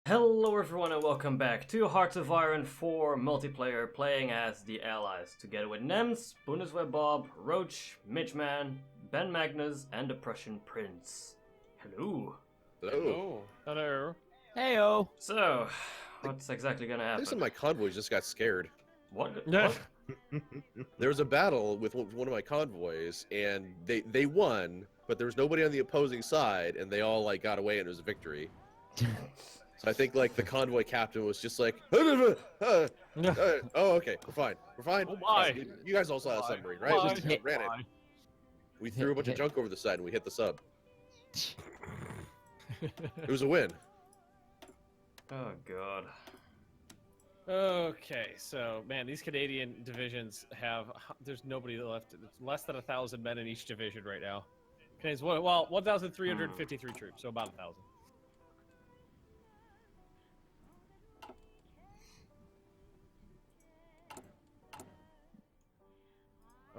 Hello everyone and welcome back to Hearts of Iron 4 multiplayer, playing as the Allies, together with Nems, Bundeswehr Bob, Roach, Midgeman, Ben Magnus, and the Prussian Prince. Hello. Hello. Hello. Heyo. So, what's exactly gonna I happen? think some of my convoys just got scared. What? Yeah. What? There was a battle with one of my convoys, and they won, but there was nobody on the opposing side, and they all got away, and it was a victory. So I think the convoy captain was just like, oh, okay, we're fine. Oh my. You guys also had a submarine, right? Oh We just ran it. We threw a bunch of junk over the side, and we hit the sub. It was a win. Oh god. Okay, so man, these Canadian divisions there's nobody left. It's less than 1,000 men in each division right now. Okay, so 1,353 troops, so about 1,000.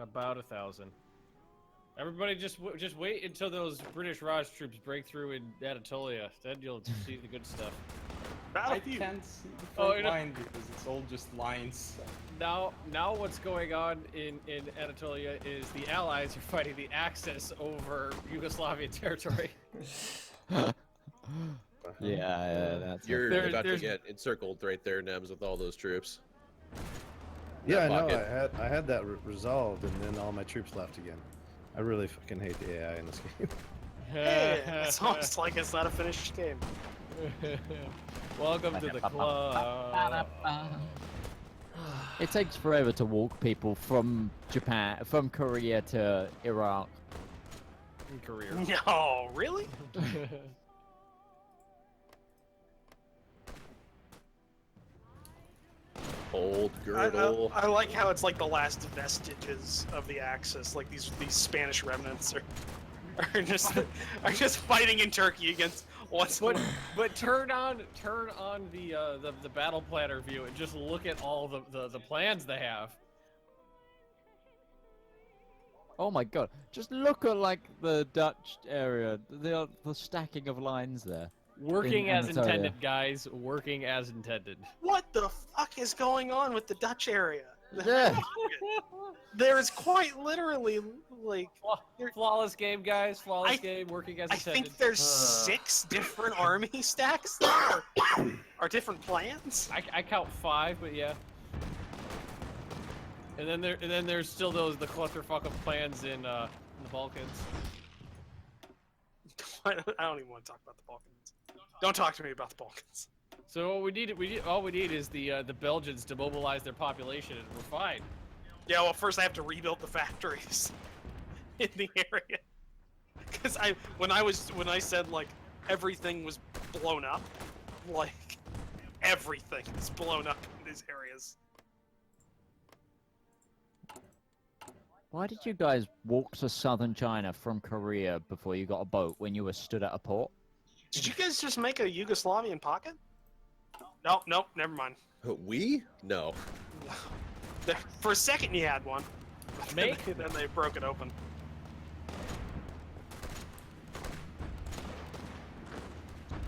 About 1,000. Everybody, just wait until those British Raj troops break through in Anatolia. Then you'll see the good stuff. I can't see the front line because it's all just lines. Now what's going on in Anatolia is the Allies are fighting the Axis over Yugoslavian territory. Yeah, that's. You're about to get encircled right there, Nems, with all those troops. Yeah, I know. I had that resolved, and then all my troops left again. I really fucking hate the AI in this game. Hey, it's almost like it's not a finished game. Welcome to the club. It takes forever to walk people from Korea to Iraq. In Korea. No, really? Old girdle. I like how it's like the last vestiges of the Axis. Like these Spanish remnants are just fighting in Turkey against what's. But turn on the battle planner view and just look at all the plans they have. Oh my god! Just look at the Dutch area. The stacking of lines there. Working as Anatolia. intended, guys. Working as intended. What the fuck is going on with the Dutch area? Yeah. There is quite literally Flawless game, guys. Flawless game. Working as I intended. think there's 6 different army stacks there, or different plans. I count 5, but yeah. And then there's still the clusterfuck of plans in the Balkans. I don't even want to talk about the Balkans. Don't talk to me about the Balkans. So all we need is the Belgians to mobilize their population, and we're fine. Yeah, well, first I have to rebuild the factories in the area. Because when I said everything was blown up, everything is blown up in these areas. Why did you guys walk to southern China from Korea before you got a boat when you were stood at a port? Did you guys just make a Yugoslavian pocket? Nope, never mind. We? No. For a second you had one. Then they broke it open.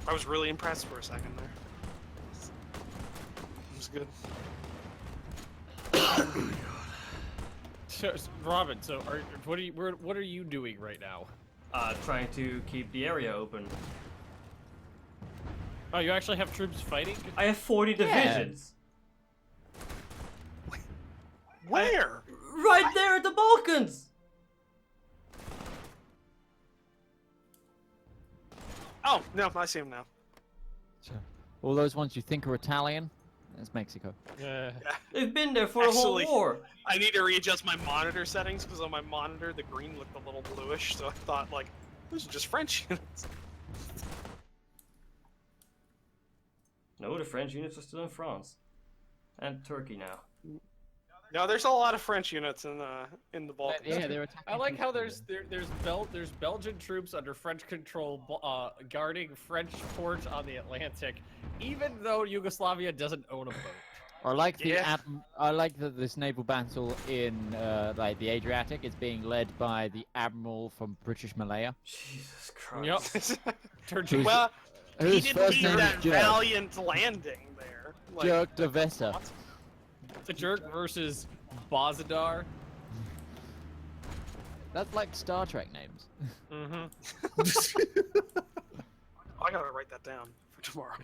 I was really impressed for a second there. It was good. So, Robin, what are you doing right now? Trying to keep the area open. Oh, you actually have troops fighting? I have 40 divisions. Where? Right there at the Balkans! Oh, no, I see him now. All those ones you think are Italian, that's Mexico. Yeah. They've been there for a whole war. I need to readjust my monitor settings because on my monitor the green looked a little bluish, so I thought those are just French units. No, the French units are still in France. And Turkey now. No, there's a lot of French units in the Balkans. Yeah, they're attacking. I like how there's Belgian troops under French control guarding French ports on the Atlantic, even though Yugoslavia doesn't own a boat. I like that this naval battle in the Adriatic is being led by the admiral from British Malaya. Jesus Christ. Yep. Well, He Whose didn't first lead name that is Jerk? valiant landing there. Like, Jerk de Vessa. The Jerk versus Bozadar. That's like Star Trek names. Mm-hmm. I gotta write that down for tomorrow.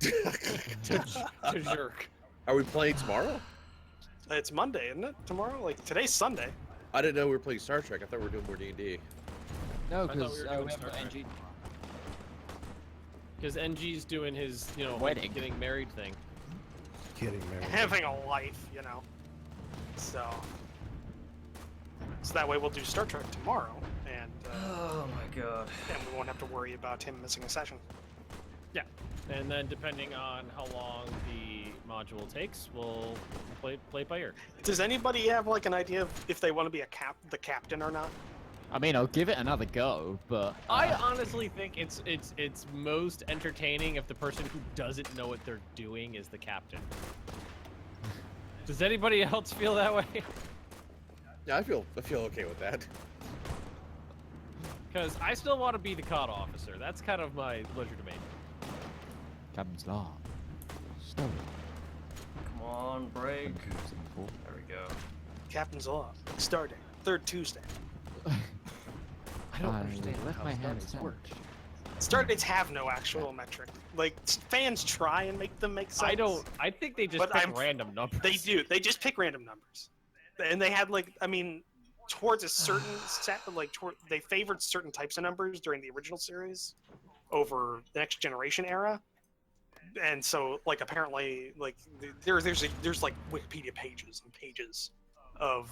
To Jerk. Are we playing tomorrow? It's Monday, isn't it? Tomorrow? Like, today's Sunday. I didn't know we were playing Star Trek. I thought we were doing more D&D. No, I thought because we were we doing haven't got Star Trek. NG. Because NG's doing his, Wedding. getting married thing. Kidding, man. Having a life, you know. So that way we'll do Star Trek tomorrow, and Oh my god. we won't have to worry about him missing a session. Yeah. And then depending on how long the module takes, we'll play it by ear. Does anybody have like an idea of if they want to be the captain or not? I mean, I'll give it another go, but I honestly think it's most entertaining if the person who doesn't know what they're doing is the captain. Does anybody else feel that way? Yeah, I feel okay with that. Because I still want to be the COD officer. That's kind of my leisure domain. Captain's Law. Story. Come on, break. There we go. Captain's Law starting third Tuesday. I don't understand left how my start hand dates sandwich. Start dates have no actual metric. Like, fans try and make them make sense. I think they just But pick random numbers. They do. They just pick random numbers, and they had like, I mean, towards a certain set, like they favored certain types of numbers during the original series over the Next Generation era, and so like apparently like there's like Wikipedia pages and pages of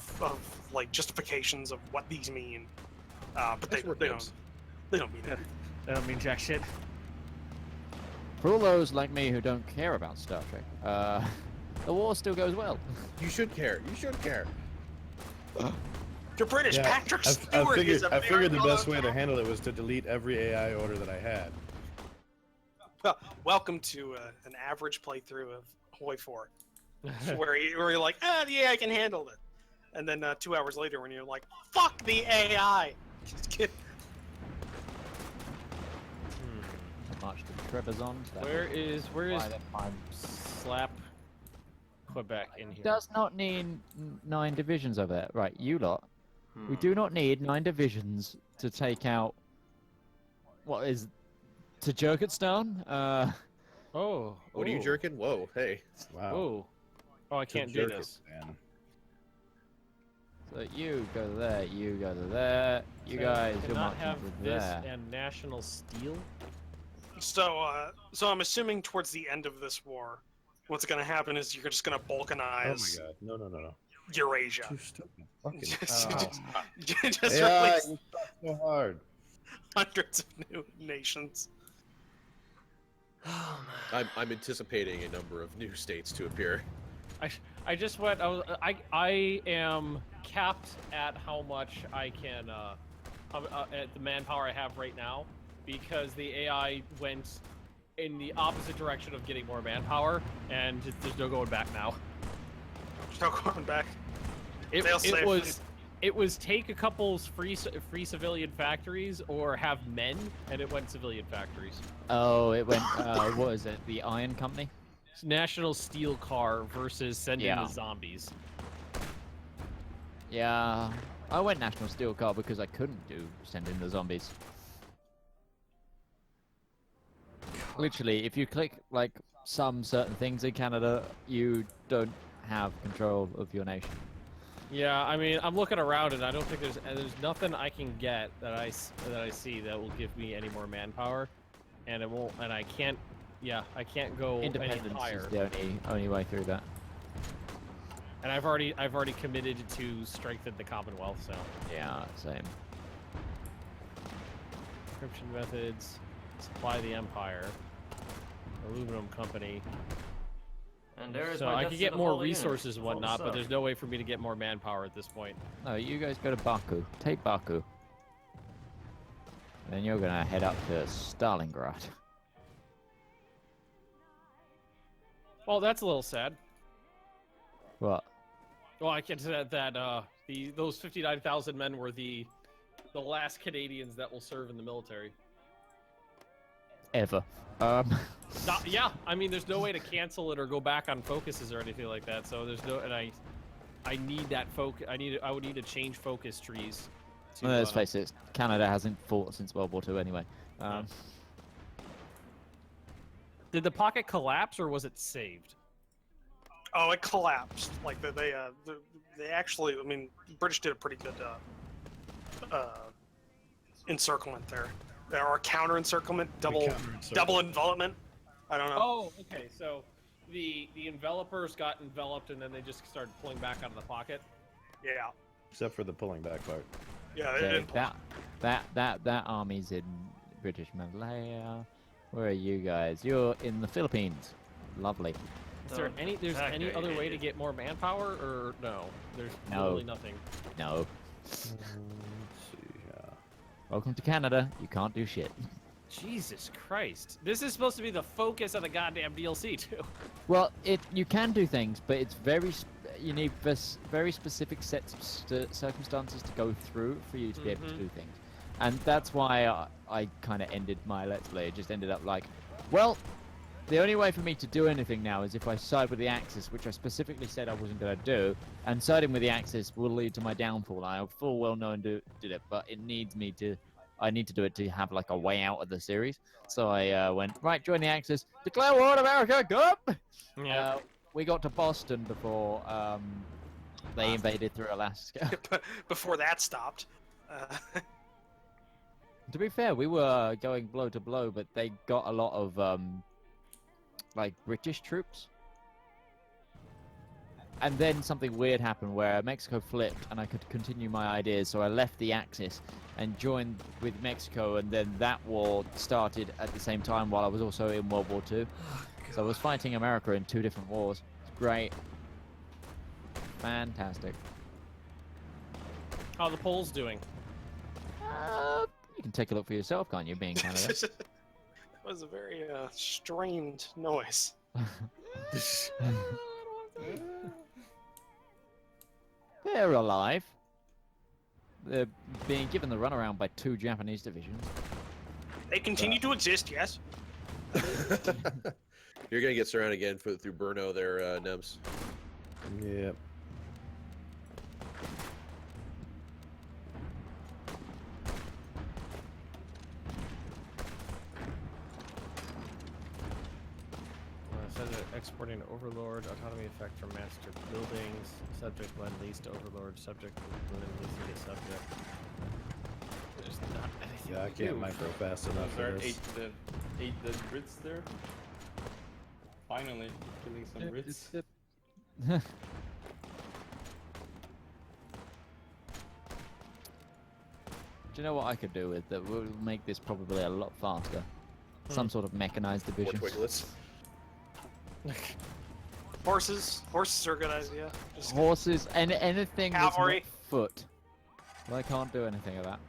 like justifications of what these mean, but they don't mean it. They don't mean jack shit. For all those like me who don't care about Star Trek, the war still goes well. You should care. You should care. You're British. Yeah, Patrick I Stewart is a I figured the very best way to well-known handle it was to delete every AI order that I had. Well, welcome to an average playthrough of Hoi 4, where you're like, the AI can handle it. And then 2 hours later when you're like, fuck the AI! Just kidding. March to the Trebizond. Where is why that time Slap Quebec in here? does not need 9 divisions over there. Right, you lot. We do not need 9 divisions to take out. What is Tajikistan? Oh. What are you jerking? Whoa, hey. Wow. Oh, I can't do Jerk it, this. man. So you go to there. You go to there. You So guys, you're cannot marching have to this there. and National Steel. So I'm assuming towards the end of this war, what's going to happen is you're just going to Oh my balkanize god. No. Eurasia. Too stupid. Fucking. Just Yeah, release you suck so hard. hundreds of new nations. Oh man. I'm anticipating a number of new states to appear. I just went. I am capped at how much I can at the manpower I have right now, because the AI went in the opposite direction of getting more manpower, and there's no going back now. There's no going back. It Fail-safe. was take a couple free civilian factories or have men, and it went civilian factories. Oh, it went. What is it? The Iron Company. National Steel Car versus sending Yeah. the zombies. Yeah, I went National Steel Car because I couldn't send in the zombies. Literally, if you click like some certain things in Canada, you don't have control of your nation. Yeah, I mean, I'm looking around and I don't think there's nothing I can get that I see that will give me any more manpower, and it won't, and I can't. Yeah, I can't go any Independence higher. is the only way through that. And I've already committed to strengthen the Commonwealth, so Yeah, same. encryption methods, supply the Empire, aluminum company. And there is So my I death could get of more all the units. resources and Full whatnot, but stuff. there's no way for me to get more manpower at this point. No, you guys go to Baku. Take Baku. Then you're gonna head up to Stalingrad. Well, that's a little sad. What? Well, I can say that those 59,000 men were the last Canadians that will serve in the military. ever. Yeah, I mean, there's no way to cancel it or go back on focuses or anything like that. So there's no, and I need that focus. I would need to change focus trees. To, Well, let's face it, Canada hasn't fought since World War II anyway. Did the pocket collapse or was it saved? Oh, it collapsed. Like they actually, I mean, the British did a pretty good encirclement there, or counter encirclement, double envelopment. I don't know. Oh, okay. So the envelopers got enveloped and then they just started pulling back out of the pocket. Yeah. Except for the pulling back part. Yeah. They Okay, didn't. that army's in British Malaya. Where are you guys? You're in the Philippines. Lovely. Is there any any other way to get more manpower or no? There's literally nothing. No. Let's see. Welcome to Canada. You can't do shit. Jesus Christ. This is supposed to be the focus of the goddamn DLC too. Well, you can do things, but it's you need very specific sets of circumstances to go through for you to be able to do things. And that's why I kind of ended my Let's Play. It just ended up like, well, the only way for me to do anything now is if I side with the Axis, which I specifically said I wasn't going to do, and siding with the Axis will lead to my downfall. I full well know and did it, but it needs me to. I need to do it to have like a way out of the series. So I went, right, join the Axis, declare war on America, go up! Yeah. We got to Boston before they invaded through Alaska. Before that stopped. To be fair, we were going blow to blow, but they got a lot of like British troops. And then something weird happened where Mexico flipped and I could continue my ideas, so I left the Axis and joined with Mexico, and then that war started at the same time while I was also in World War II. So I was fighting America in 2 different wars. It's great. Fantastic. How are the Poles doing? You can take a look for yourself, can't you, being Canada? That was a very strained noise. They're alive. They're being given the runaround by 2 Japanese divisions. They continue to exist, yes. You're gonna get surrounded again through Brno there, Nems. Yep. Exporting to Overlord, autonomy effect from master buildings, subject when leased to Overlord, subject when leasing a subject. There's not anything Yeah, I to can't do. micro fast enough for There are this. 8 dead Brits there. Finally, killing some Brits. Do you know what I could do with that? Will make this probably a lot faster. Some sort of mechanized More division. twiglets. Horses are a good idea. Just Horses and anything that's not Cavalry. foot. Well, I can't do anything of that.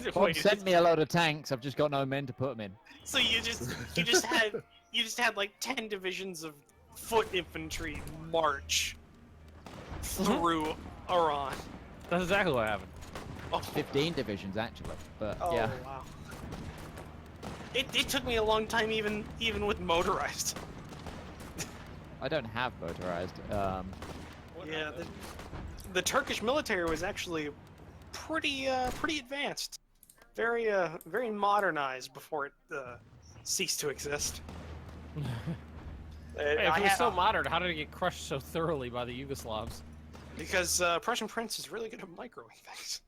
Wait, Bob sent me a load of tanks. I've just got no men to put them in. so you just had like 10 divisions of foot infantry march through Iran. That's exactly what happened. Oh, 15 divisions actually, but oh yeah. wow. It took me a long time even with motorized. I don't have motorized. Yeah, the Turkish military was actually pretty advanced, very modernized before it ceased to exist. Hey, if it was so modern, how did it get crushed so thoroughly by the Yugoslavs? Because Prussian Prince is really good at microing things.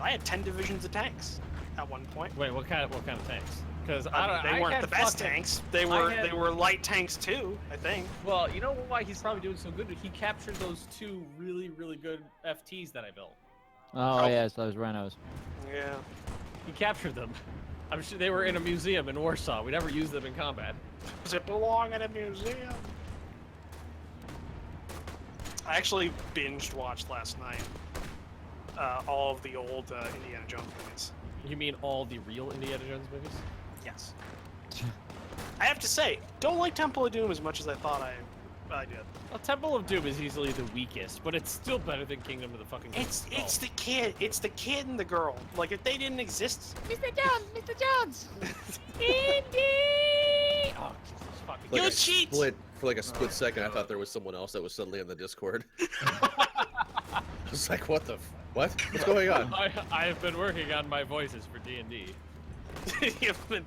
I had 10 divisions of tanks at one point. Wait, what kind of tanks? Because They weren't the best tanks. They were light tanks too, I think. Well, you know why he's probably doing so good? He captured those 2 really good FTs that I built. Oh yes, those Renaults. Yeah. He captured them. I'm sure they were in a museum in Warsaw. We never used them in combat. Does it belong in a museum? I actually binge watched last night all of the old Indiana Jones movies. You mean all the real Indiana Jones movies? Yes. I have to say, don't like Temple of Doom as much as I thought I did. Well, Temple of Doom is easily the weakest, but it's still better than Kingdom of the fucking. It's the kid. It's the kid and the girl. Like if they didn't exist, Mr. Jones, Mr. Jones. Indy. Oh, Jesus fucking. You Christ. cheat! For like a split second, I thought there was someone else that was suddenly in the Discord. I was like, what the? What's going on? I have been working on my voices for D&D. You've been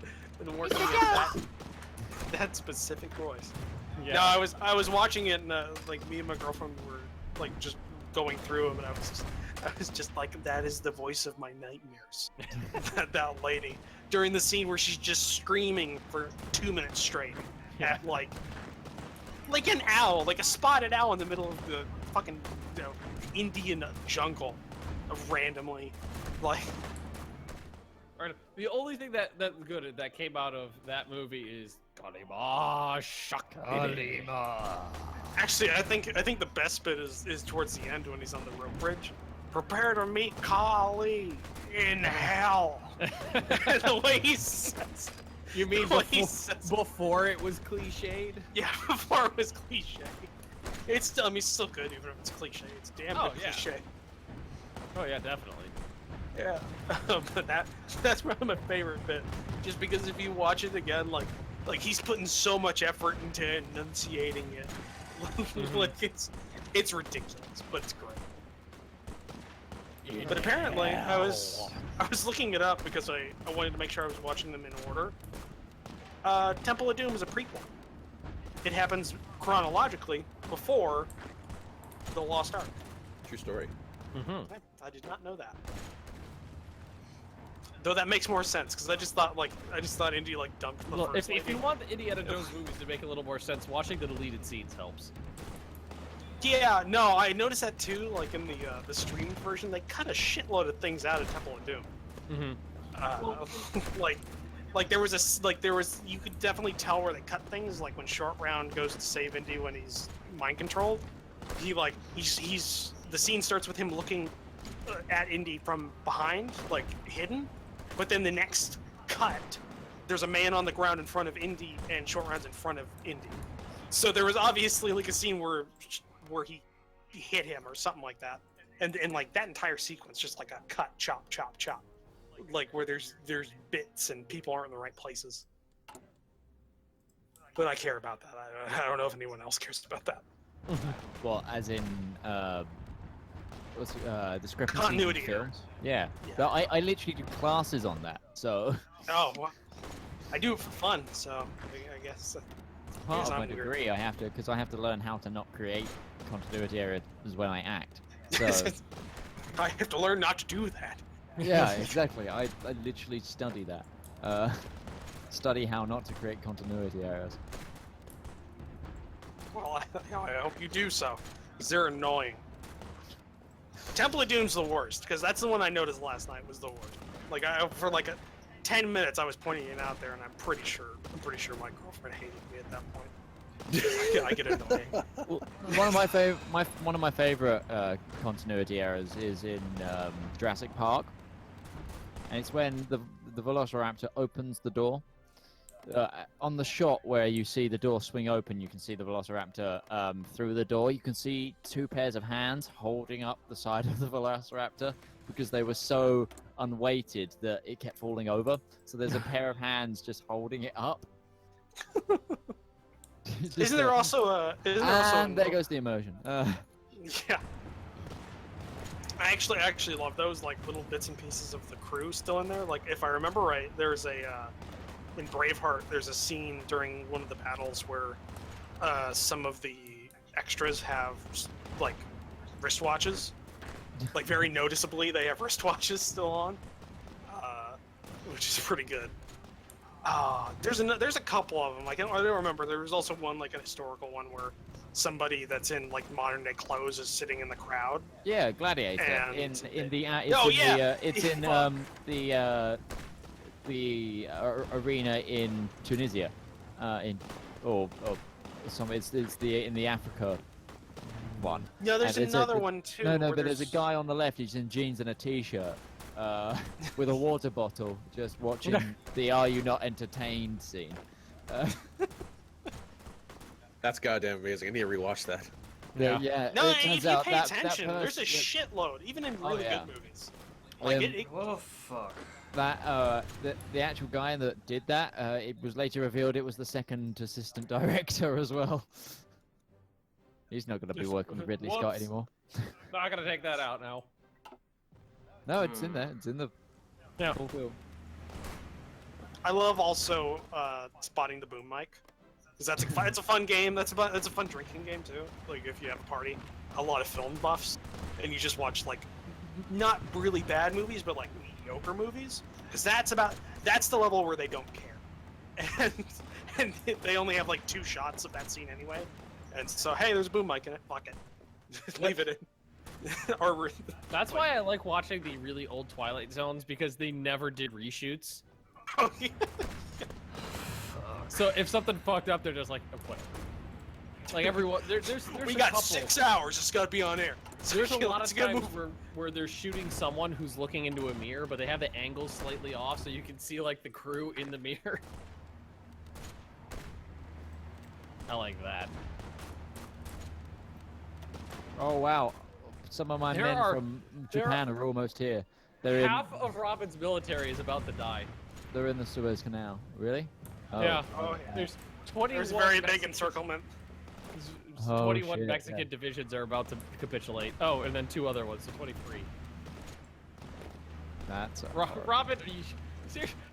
working on that specific voice. Yeah. No, I was watching it, and like me and my girlfriend were like just going through them, and I was just like, that is the voice of my nightmares. that lady during the scene where she's just screaming for 2 minutes straight at like an owl, like a spotted owl in the middle of the fucking Indian jungle, randomly, like. Right. The only thing that good that came out of that movie is Kalima Shakalima. Actually, I think the best bit is towards the end when he's on the rope bridge. Prepare to meet Kali in hell. The way he says. You mean before it was cliched? Yeah, before it was cliche. It's still, I mean, it's still good even if it's cliche. It's damn good cliche. Oh yeah, definitely. Yeah, but that's probably my favorite bit. Just because if you watch it again, like he's putting so much effort into enunciating it. Like it's ridiculous, but it's great. But apparently, I was looking it up because I wanted to make sure I was watching them in order. Temple of Doom is a prequel. It happens chronologically before the Lost Ark. True story. Mm-hmm. I did not know that. Though that makes more sense because I just thought Indy like dumped the Well, first. if you want the Indiana Jones movies to make a little more sense, watching the deleted scenes helps. Yeah, no, I noticed that too. Like in the streamed version, they cut a shitload of things out of Temple of Doom. Mm-hmm. Like there was you could definitely tell where they cut things. Like when Short Round goes to save Indy when he's mind controlled, he's the scene starts with him looking at Indy from behind, like hidden. But then the next cut, there's a man on the ground in front of Indy, and Short Round's in front of Indy. So there was obviously like a scene where he hit him or something like that, and like that entire sequence just like a cut, chop, chop, chop, like where there's bits and people aren't in the right places. But I care about that. I don't know if anyone else cares about that. Well, as in discrepancy Continuity in films. errors. Yeah. Yeah. I literally do classes on that, so Oh, well, I do it for fun, so I guess. part Yes, of my I'm weird. degree I have to learn how to not create continuity errors when I act. So I have to learn not to do that. yeah, exactly. I literally study that. Study how not to create continuity errors. Well, I hope you do so, because they're annoying. Temple of Doom's the worst, because that's the one I noticed last night was the worst. Like, for like 10 minutes I was pointing it out there, and I'm pretty sure my girlfriend hated me at that point. I get annoying. Well, one of my favorite continuity errors is in Jurassic Park, and it's when the Velociraptor opens the door. On the shot where you see the door swing open, you can see the Velociraptor through the door. You can see two pairs of hands holding up the side of the Velociraptor because they were so unweighted that it kept falling over. So there's a pair of hands just holding it up. Isn't there also a... And there goes the immersion. Yeah. I actually love those like little bits and pieces of the crew still in there. Like if I remember right, there's a in Braveheart there's a scene during one of the battles where some of the extras have like wristwatches. Like very noticeably they have wristwatches still on, which is pretty good. There's a couple of them. I don't remember. There was also one like an historical one where somebody that's in like modern day clothes is sitting in the crowd. Yeah, Gladiator And- the arena in Tunisia, in the Africa one. No, there's And another one too. No, where but there's a guy on the left. He's in jeans and a t-shirt, with a water bottle, just watching the "Are You Not Entertained" scene. That's goddamn amazing. I need to rewatch that. Yeah. No, it if turns you out pay that attention, there's a person- shitload, even in really yeah. good movies. Like Oh fuck. that the actual guy that did that, it was later revealed it was the second assistant director as well. He's not going to be working with Ridley Scott Whoops. anymore. Not gonna take that out now. No, it's in there. It's in the Yeah. full film. I love also spotting the boom mic. Because it's a fun game. That's a fun drinking game too. Like if you have a party, a lot of film buffs, and you just watch like not really bad movies, but like mediocre movies. Because that's the level where they don't care, and they only have like 2 shots of that scene anyway. And so hey, there's a boom mic in it. Fuck it, leave it in. Or That's why I like watching the really old Twilight Zones because they never did reshoots. oh, yeah. So if something fucked up, they're just like, oh, whatever. Like everyone, there's we a got couple. 6 hours. It's gotta be on air. There's a lot of It's a good times movie. where they're shooting someone who's looking into a mirror, but they have the angle slightly off, so you can see like the crew in the mirror. I like that. Oh wow, some of my There men are- from there Japan are almost here. They're Half of Robin's military is about to die. they're in the Suez Canal. Really? Oh. Yeah. Oh, yeah. There's 21 There's a very big Mexican- encirclement. Oh, 21 shit, Mexican yeah. divisions are about to capitulate. Oh, and then 2 other ones, so 23. That's Robin,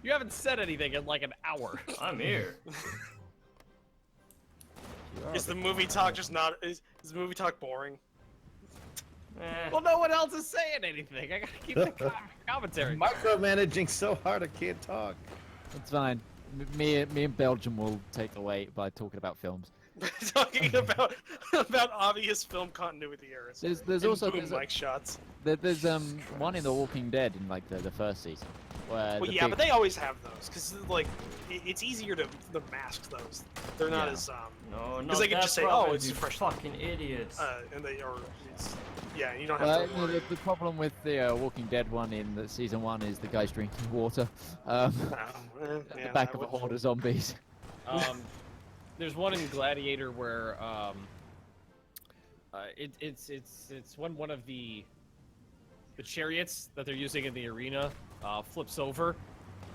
you haven't said anything in like an hour. I'm here. Is the movie talk just not? Is the movie talk boring? Eh. Well, no one else is saying anything. I gotta keep the commentary. Micromanaging so hard I can't talk. It's fine. Me and Belgium will take the weight by talking about films. Talking about obvious film continuity errors. There's And also boom mic shots. there's one in The Walking Dead in like the first season where Well, the yeah, big- but they always have those because like it's easier to mask those. They're not Yeah. as No, no. 'Cause they can just say, "Oh, it's you fresh." fucking idiots. and they are. Yeah, you don't have Well, to. Worry. the problem with the Walking Dead one in the season 1 is the guy's drinking water at the back of a horde of zombies. There's one in Gladiator where it's when one of the chariots that they're using in the arena flips over.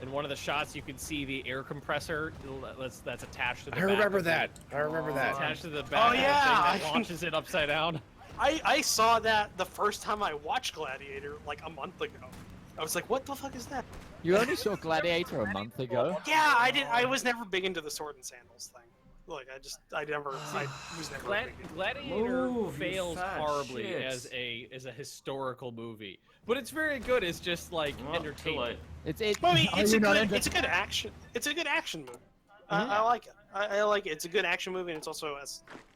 In one of the shots, you can see the air compressor that's attached to the I back remember of the- that. I remember that. Attached to the back of the yeah, thing that launches it upside down. I saw that the first time I watched Gladiator like a month ago. I was like, "What the fuck is that?" You only saw Gladiator a month ago. Yeah, I did. I was never big into the sword and sandals thing. Like, I was never. big into it. Gladiator Move, you fails fat horribly shit. as a historical movie, but it's very good. It's just like Well, too entertainment. late. I mean, are it's you a not good. into- It's a good action. It's a good action movie. I like it. I like it. It's a good action movie, and it's also a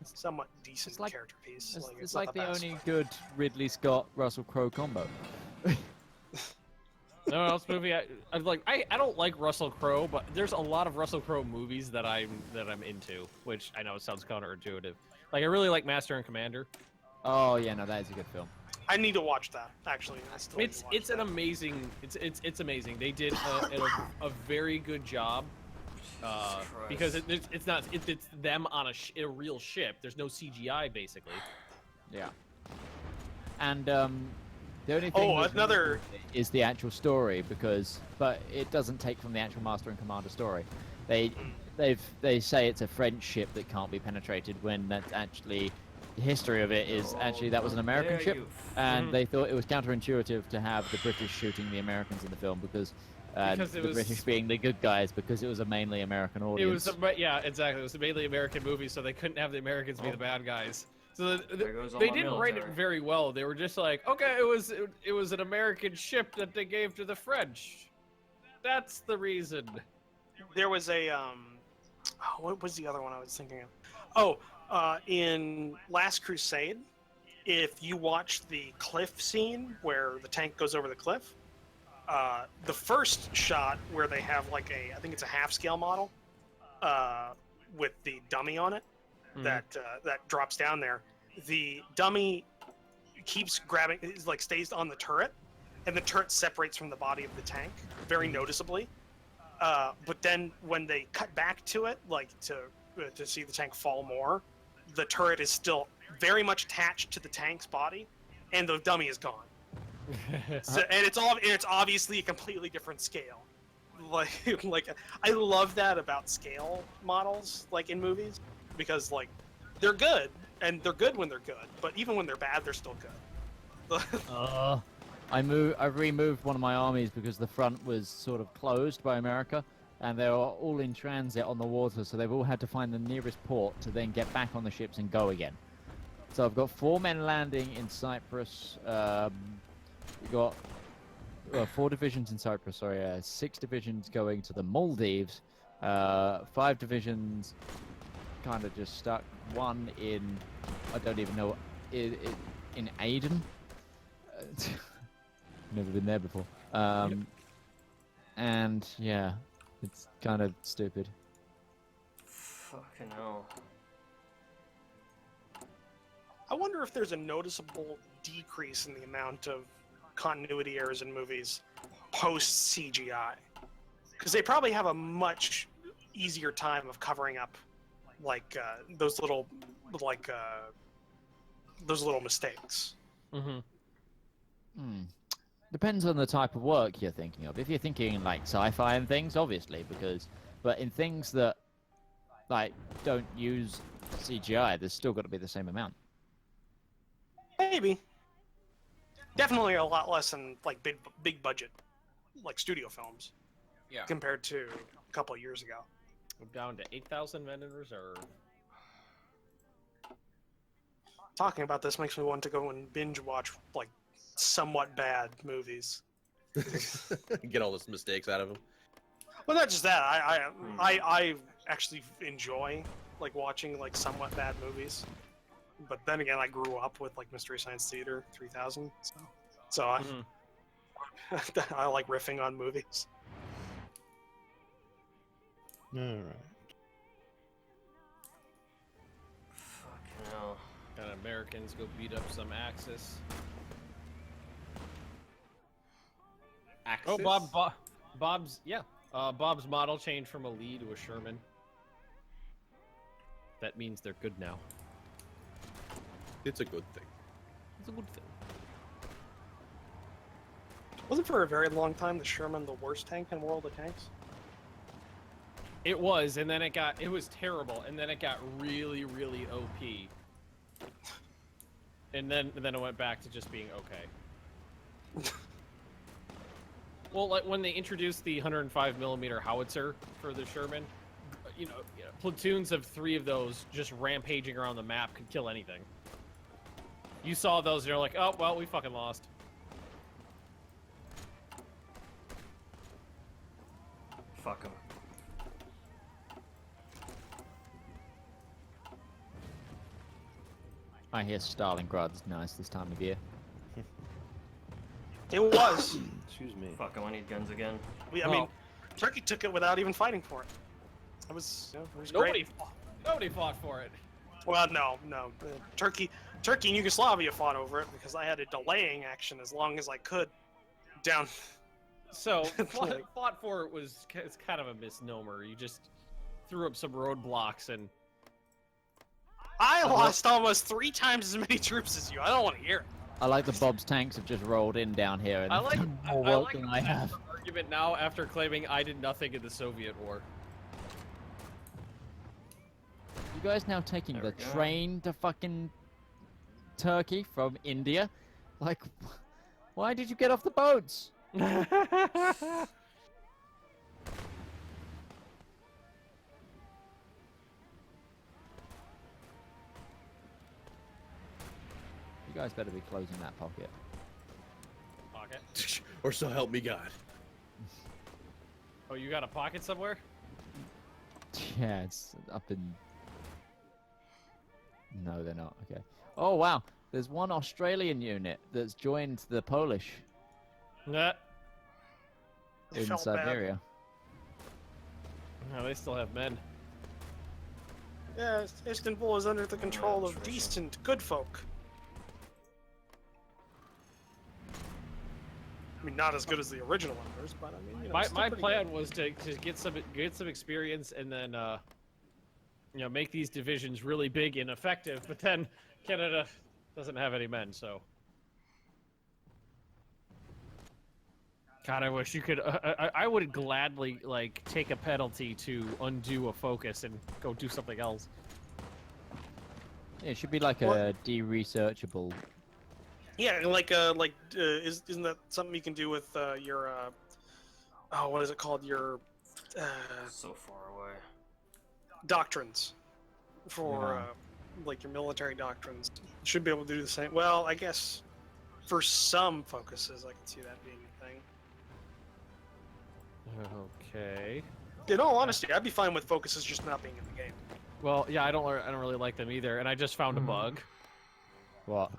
somewhat decent It's like- character piece. It's not like the best. only good Ridley Scott Russell Crowe combo. No one else movie. I don't like Russell Crowe, but there's a lot of Russell Crowe movies that I'm into, which I know sounds counterintuitive. Like I really like Master and Commander. Oh yeah, no, that is a good film. I need to watch that. Actually, I still need to watch It's an that. amazing. It's amazing. They did a very good job. Because it's them on a real ship. There's no CGI basically. Yeah. And the only thing Oh, that's another- is the actual story but it doesn't take from the actual Master and Commander story. They say it's a French ship that can't be penetrated when that's actually the history of it is actually that was an American Dare ship, you. and they thought it was counterintuitive to have the British shooting the Americans in the film because Because the it was- British being the good guys because it was a mainly American It audience. was yeah, exactly. It was a mainly American movie, so they couldn't have the Americans be the bad guys. So There goes all they my didn't write it military. very well. They were just like, okay, it was an American ship that they gave to the French. That's the reason. There was a what was the other one I was thinking of? In Last Crusade, if you watch the cliff scene where the tank goes over the cliff, the first shot where they have like I think it's a half-scale model with the dummy on it that drops down there. The dummy keeps grabbing, stays on the turret, and the turret separates from the body of the tank very noticeably. But then when they cut back to it, like to to see the tank fall more, the turret is still very much attached to the tank's body, and the dummy is gone. And it's obviously a completely different scale. Like I love that about scale models, like in movies, because like they're good, and they're good when they're good, but even when they're bad, they're still good. I removed one of my armies because the front was sort of closed by America, and they were all in transit on the water, so they've all had to find the nearest port to then get back on the ships and go again. So I've got 4 men landing in Cyprus. We got 4 divisions in Cyprus. Sorry, 6 divisions going to the Maldives. 5 divisions kind of just stuck. 1 in, I don't even know, in Aden. Never been there before. And yeah, it's kind of stupid. Fucking hell. I wonder if there's a noticeable decrease in the amount of continuity errors in movies post CGI, because they probably have a much easier time of covering up like those little mistakes. Depends on the type of work you're thinking of. If you're thinking like sci-fi and things, obviously, but in things that like don't use CGI, there's still got to be the same amount. Maybe. Definitely a lot less than like big budget, like studio films. Yeah. Compared to a couple of years ago. We're down to 8,000 men in reserve. Talking about this makes me want to go and binge watch like somewhat bad movies. Get all those mistakes out of them. Well, not just that. I actually enjoy like watching like somewhat bad movies. But then again, I grew up with like Mystery Science Theater 3000, so I like riffing on movies. All right. Fucking hell. And Americans go beat up some Axis. Axis? Oh, Bob's model changed from a Lee to a Sherman. That means they're good now. It's a good thing. It's a good thing. Wasn't for a very long time the Sherman the worst tank in World of Tanks? It was, and then it was terrible, and then it got really, really OP. And then it went back to just being okay. Well, like when they introduced the 105mm howitzer for the Sherman, you know, platoons of 3 of those just rampaging around the map could kill anything. You saw those and you're like, oh, well, we fucking lost. Fuck him. I hear Stalingrad's nice this time of year. It was. Excuse me. Fuck him, I need guns again. I mean, Turkey took it without even fighting for it. It was great. Nobody fought for it. Well, no. Turkey and Yugoslavia fought over it because I had a delaying action as long as I could down. So, fought for it it's kind of a misnomer. You just threw up some roadblocks and... I lost almost 3 times as many troops as you. I don't want to hear it. I like the Bob's tanks have just rolled in down here and I like done more work than I the have. argument now after claiming I did nothing in the Soviet war. You guys now taking There the we go. train to fucking Turkey from India? Like, why did you get off the boats? You guys better be closing that pocket. Pocket? Or so help me God. Oh, you got a pocket somewhere? Yeah, it's up in... No, they're not. Okay. Oh, wow. There's one Australian unit that's joined the Polish Nah. They in felt bad. Siberia. No, they still have men. Yeah, Istanbul is under the control of attrition. decent, good folk. I mean, not as good as the original numbers, but I mean, you know, My still my pretty plan good. was to get some experience and then make these divisions really big and effective, but then Canada doesn't have any men, so. God, I wish you could. I would gladly take a penalty to undo a focus and go do something else. Yeah, it should be like a de-researchable. Yeah, isn't that something you can do with your what is it called? Your So far away. doctrines for your military doctrines. You should be able to do the same. Well, I guess for some focuses, I can see that being a thing. Okay. In all honesty, I'd be fine with focuses just not being in the game. Well, yeah, I don't really like them either, and I just found a bug. What?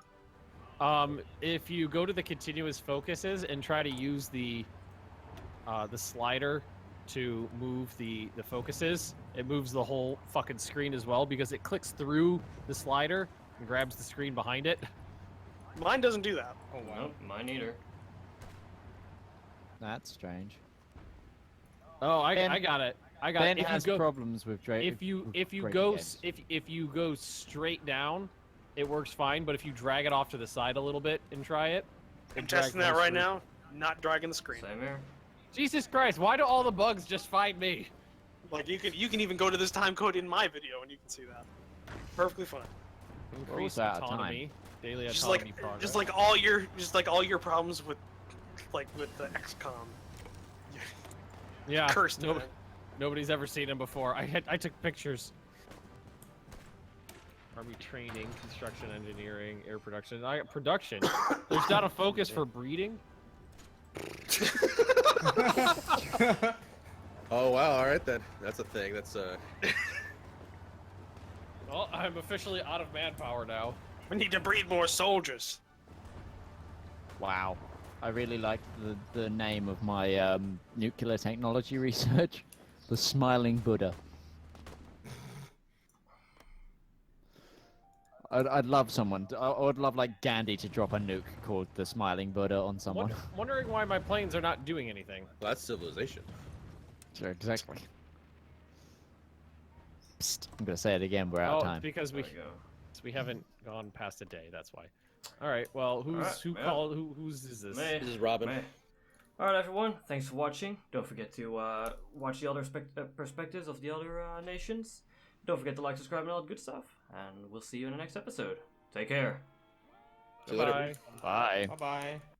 If you go to the continuous focuses and try to use the slider to move the focuses, it moves the whole fucking screen as well because it clicks through the slider and grabs the screen behind it. Mine doesn't do that. Oh wow. Nope, mine either. That's strange. Oh, I got it. I got Ben it. has problems with Drake. If you go straight down, it works fine. But if you drag it off to the side a little bit and try it, I'm testing that right now. Not dragging the screen. Same here. Jesus Christ! Why do all the bugs just find me? Like you can even go to this time code in my video and you can see that. Perfectly fine. Increase that autonomy, daily Just autonomy progress. just like all your problems with the XCOM. Yeah. Cursed. Nobody's ever seen him before. I took pictures. Army training, construction, engineering, air production. I got production. There's not a focus for breeding. Oh wow! All right then, that's a thing. That's Well, I'm officially out of manpower now. We need to breed more soldiers. Wow. I really like the name of my nuclear technology research. The Smiling Buddha. I'd love someone. I would love like Gandhi to drop a nuke called the Smiling Buddha on someone. Wondering why my planes are not doing anything. well, that's civilization. Sure, exactly. Psst, I'm gonna say it again. We're out of time. Because There we go. we haven't gone past a day. That's why. All right. Well, whose is this? Me. This is Robin. Me. Alright everyone, thanks for watching. Don't forget to watch the other perspectives of the other nations. Don't forget to like, subscribe, and all that good stuff. And we'll see you in the next episode. Take care. See you later. Bye. Bye. Bye bye.